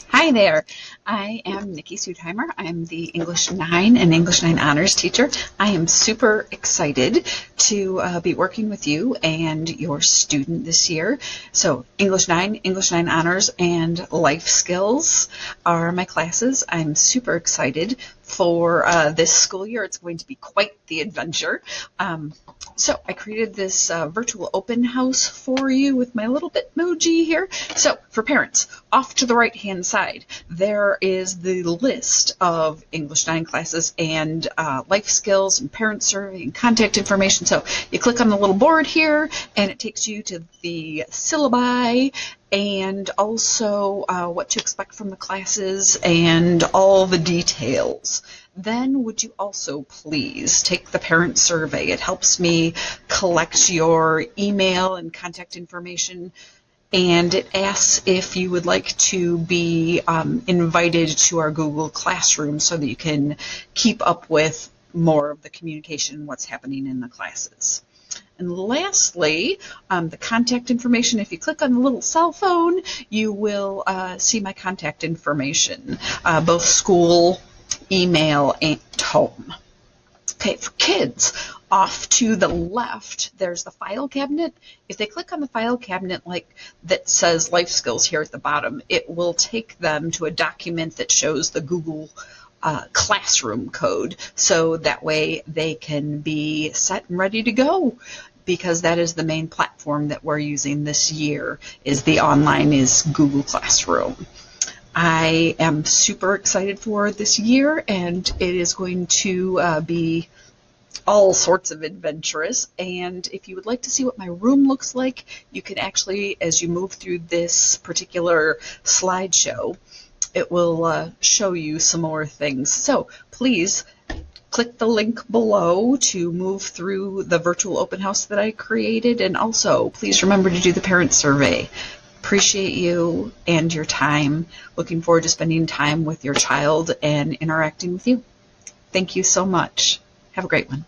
Hi there. I am Nikki Sudheimer. I'm the English 9 and English 9 Honors teacher. I am super excited to be working with you and your student this year. So English 9, English 9 Honors, and Life Skills are my classes. I'm super excited for this school year. It's going to be quite the adventure. So I created this virtual open house for you with my little Bitmoji here. So for parents, off to the right-hand side, there is the list of English 9 classes and life skills and parent survey and contact information. So you click on the little board here and it takes you to the syllabi and also what to expect from the classes and all the details. Then would you also please take the parent survey? It helps me collect your email and contact information, and it asks if you would like to be invited to our Google Classroom so that you can keep up with more of the communication, what's happening in the classes. And lastly, the contact information. If you click on the little cell phone, you will see my contact information, both school, email, and home. Okay, for kids, off to the left, there's the file cabinet. If they click on the file cabinet like that says Life Skills here at the bottom, it will take them to a document that shows the Google Classroom code, so that way they can be set and ready to go, because that is the main platform that we're using this year, is Google Classroom. I am super excited for this year, and it is going to be all sorts of adventurous. And if you would like to see what my room looks like, you can actually, as you move through this particular slideshow, it will show you some more things. So please click the link below to move through the virtual open house that I created, and also please remember to do the parent survey. Appreciate you and your time. Looking forward to spending time with your child and interacting with you. Thank you so much. Have a great one.